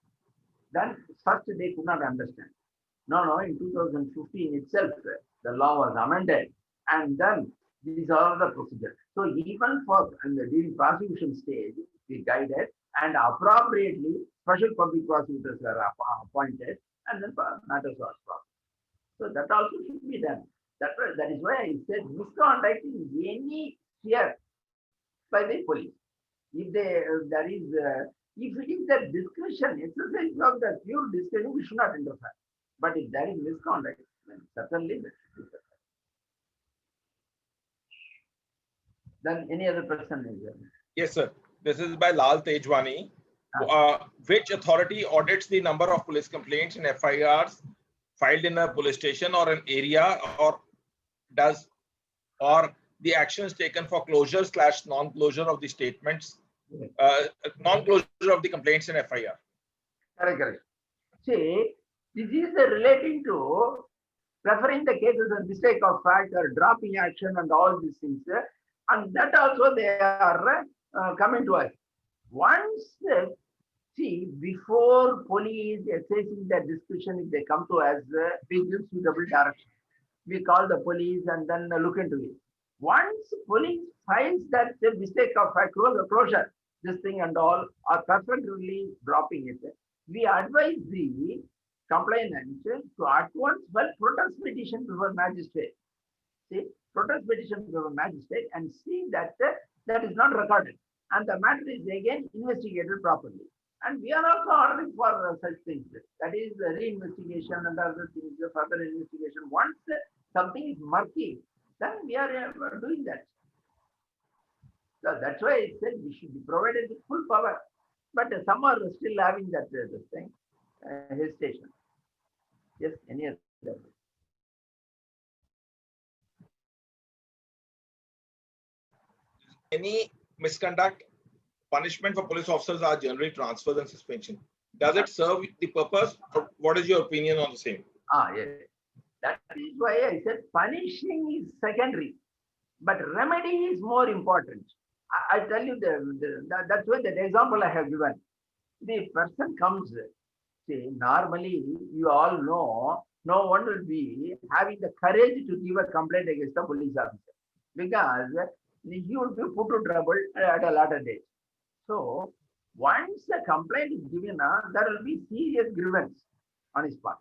[SPEAKER 2] Then first they could not understand. No, in 2015 itself, the law was amended, and then these are the procedures. So even for during prosecution stage, we guided, and appropriately special public prosecutors were appointed, and then matters were brought. So that also should be done. That is why I said misconduct in any sphere by the police. If if it is the discretion, exercise of the pure discretion, we should not interfere. But if there is misconduct, then certainly that should be. Then any other person is there?
[SPEAKER 1] Yes, sir. This is by Lal Tejwani. which authority audits the number of police complaints and FIRs filed in a police station or an area, or the actions taken for closure / non-closure of the statements, non-closure of the complaints and FIR?
[SPEAKER 2] Correct, correct. See, this is relating to referring the cases as mistake of fact or dropping action and all these things. And that also they are coming to us. Once, see, before police assessing the discussion, if they come to us, we give suitable direction. We call the police and then look into it. Once police finds that the mistake of fact, closure, this thing and all, are perfectly dropping it, we advise the complainant to at once file protest petition before magistrate. See, protest petition before magistrate and see that that is not recorded. And the matter is again investigated properly. And we are also ordering for such things. That is the reinvestigation and other things, further investigation. Once something is murky, then we are doing that. So that's why I said we should be provided with full power. But some are still having that this thing, hesitation. Yes, any other?
[SPEAKER 1] Any misconduct, punishment for police officers are generally transfers and suspension. Does it serve the purpose, or what is your opinion on the same?
[SPEAKER 2] Yes. That is why I said punishing is secondary, but remedy is more important. I tell you, that's why the example I have given. The person comes, see, normally you all know, no one will be having the courage to give a complaint against the police officer because he will be put to trouble at a later date. So once a complaint is given, there will be serious grievance on his part.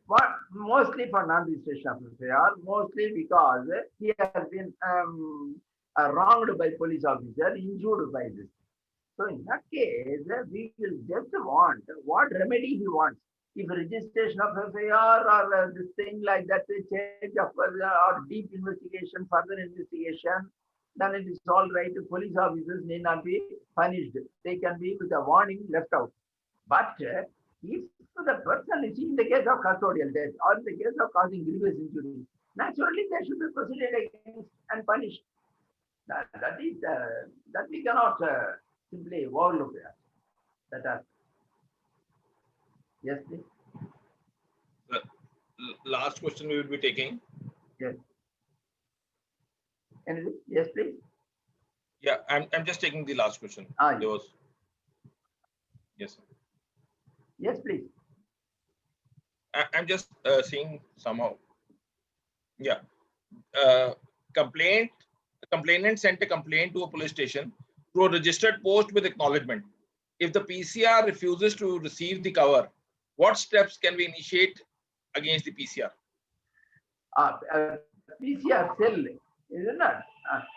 [SPEAKER 2] But mostly for non-registration of FIR, mostly because he has been wronged by police officer, injured by this. So in that case, we will just want what remedy he wants. If registration of FIR or this thing like that, change of or deep investigation, further investigation, then it is all right. Police officers need not be punished. They can be with a warning left out. But if the person is in the case of custodial death or in the case of causing grievous injury, naturally they should be proceeded against and punished. That we cannot simply overlook that. Yes, please.
[SPEAKER 1] The last question we will be taking.
[SPEAKER 2] Yes. Anything? Yes, please.
[SPEAKER 1] Yeah, I'm just taking the last question. There was. Yes.
[SPEAKER 2] Yes, please.
[SPEAKER 1] I'm just seeing somehow. Yeah. Complainant sent a complaint to a police station through a registered post with acknowledgement. If the PCR refuses to receive the cover, what steps can we initiate against the PCR?
[SPEAKER 2] PCR cell, isn't it?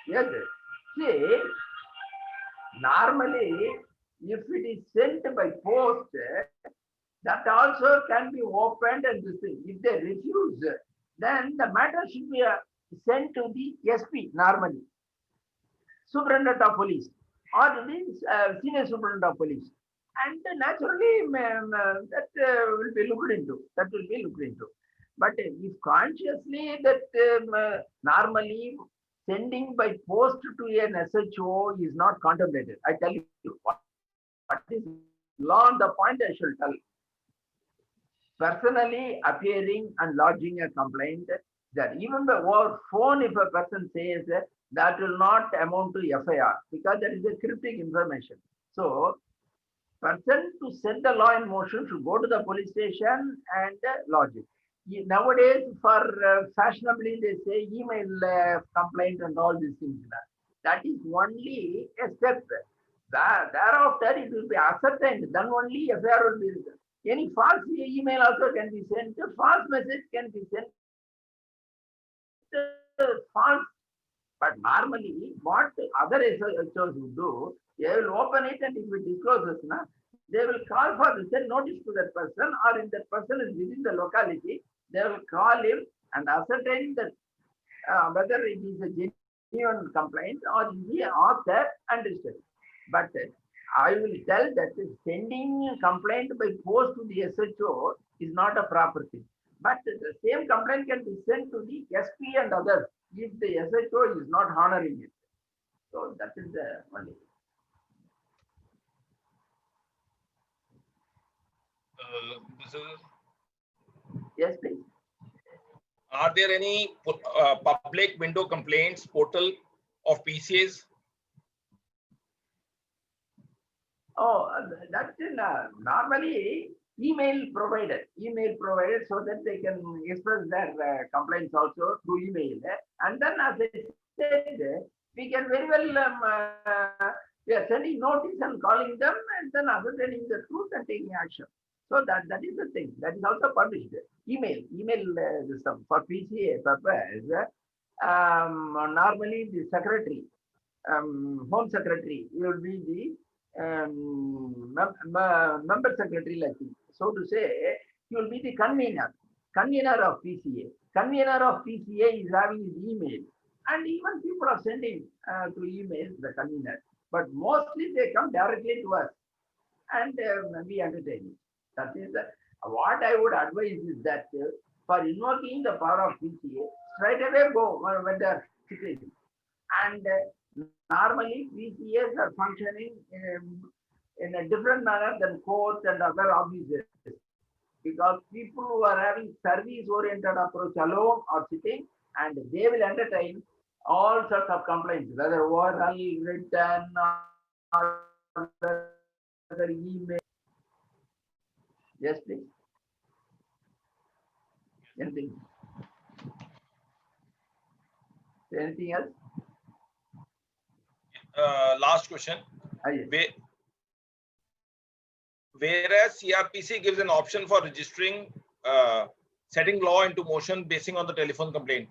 [SPEAKER 2] Yes. See, normally, if it is sent by post, that also can be opened and this thing. If they refuse, then the matter should be sent to the SP normally, Superintendent of Police, or the Senior Superintendent of Police. And naturally, that will be looked into. But if consciously that normally sending by post to an SHO is not contemplated, I tell you what is law on the point I shall tell. Personally appearing and lodging a complaint, that even by phone, if a person says that will not amount to FIR because that is a cryptic information. So, person to set the law in motion should go to the police station and lodge it. Nowadays, for fashionably, they say email complaint and all these things. That is only a step. Thereafter, it will be ascertained. Then only FIR will be written. Any false email also can be sent. False message can be sent. False. But normally, what other SHOs would do, they will open it and if it discloses, they will call for written notice to that person, or if that person is within the locality, they will call him and ascertain that whether it is a genuine complaint or is he author and registered. But I will tell that sending a complaint by post to the SHO is not a proper thing. But the same complaint can be sent to the SP and others if the SHO is not honoring it. So that is the only.
[SPEAKER 1] This is,
[SPEAKER 2] Yes, please.
[SPEAKER 1] are there any public window complaints portal of PCAs?
[SPEAKER 2] Oh, that's in normally email provided so that they can express their complaints also through email. And then, as I said, we can very well we are sending notice and calling them, and then ascertaining the truth and taking action. So that is the thing. That is also published. Email system for PCA purpose. Normally, the secretary, home secretary, will be the member secretary, like this. So to say, he will be the convener of PCA. Convener of PCA is having his email, and even people are sending through email the convener. But mostly they come directly to us, and we entertain it. That is what I would advise is that for invoking the power of PCA, straight away go when they are sitting. And normally PCAs are functioning in a different manner than courts and other offices, because people who are having service-oriented approach alone are sitting, and they will entertain all sorts of complaints, whether oral, written, or whether email. Yes, please. Anything? Anything else?
[SPEAKER 1] Last question.
[SPEAKER 2] Yes.
[SPEAKER 1] Whereas CRPC gives an option for registering, setting law into motion basing on the telephone complaint,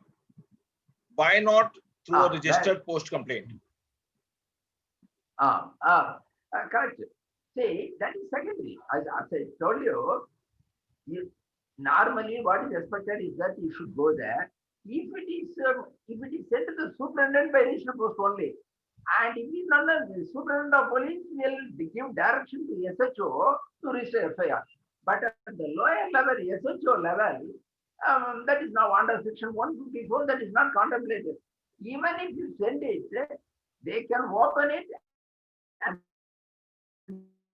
[SPEAKER 1] why not through a registered post complaint?
[SPEAKER 2] Correct. See, that is secondary. As I told you, normally what is expected is that you should go there. If it is sent to the superintendent by registered post only, and if it is not, the superintendent of police will give direction to SHO to register FIR. But at the lower level, SHO level, that is now under section 154, that is not contemplated. Even if you send it, they can open it and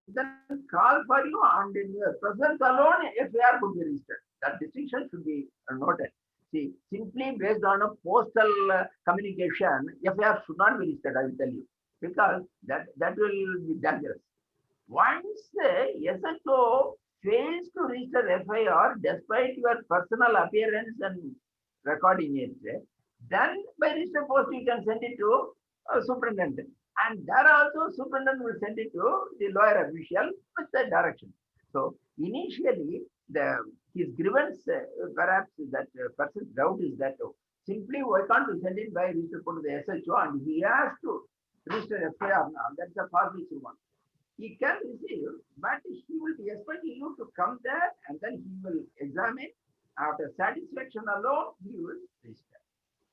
[SPEAKER 2] then call for you, and in your presence alone, FIR could be registered. That distinction should be noted. See, simply based on a postal communication, FIR should not be registered, I will tell you, because that will be dangerous. Once SHO fails to register FIR despite your personal appearance and recording it, then by registered post you can send it to a superintendent. And there also superintendent will send it to the lawyer official with the direction. So initially, his grievance, perhaps that person's doubt is that simply why can't we send it by registered post to the SHO, and he has to register FIR now. That's the far-reaching one. He can receive, but he will be expecting you to come there, and then he will examine. After satisfaction alone, he will register.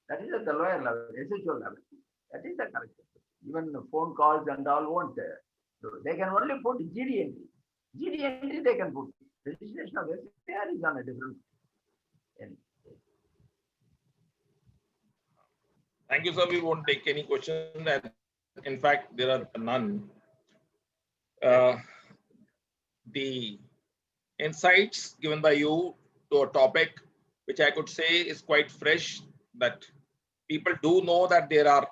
[SPEAKER 2] That is at the lower level, SHO level. That is the correct. Even the phone calls and all won't. They can only put GD entry. GD entry they can put. Registration of FIR is on a different end.
[SPEAKER 1] Thank you, sir. We won't take any questions, and in fact, there are none. The insights given by you to a topic which I could say is quite fresh, that people do know that there are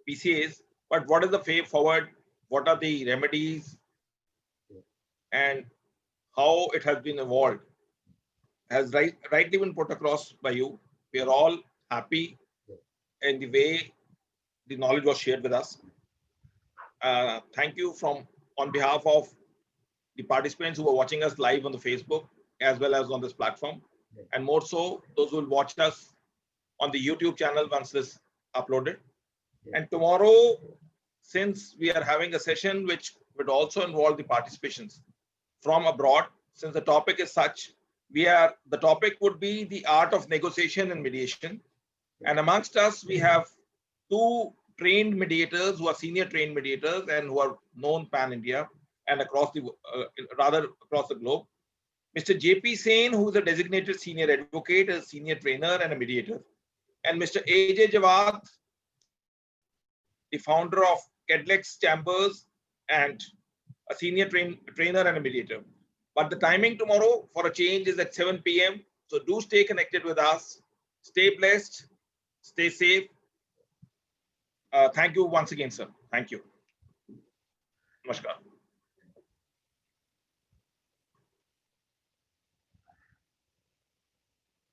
[SPEAKER 1] PCAs, but what is the way forward? What are the remedies, and how it has been evolved has rightly been put across by you. We are all happy in the way the knowledge was shared with us. Thank you on behalf of the participants who are watching us live on the Facebook as well as on this platform, and more so those who will watch us on the YouTube channel once this uploaded. And tomorrow, since we are having a session which would also involve the participations from abroad, since the topic is such, the topic would be the art of negotiation and mediation. And amongst us, we have two trained mediators who are senior trained mediators and who are known pan India and across the across the globe. Mr. JP Sen, who is a designated senior advocate, a senior trainer and a mediator, and Mr. AJ Jawad, the founder of Kedlex Chambers and a senior trainer and a mediator. But the timing tomorrow for a change is at 7 p.m. So do stay connected with us. Stay blessed. Stay safe. Thank you once again, sir. Thank you. Namaskar.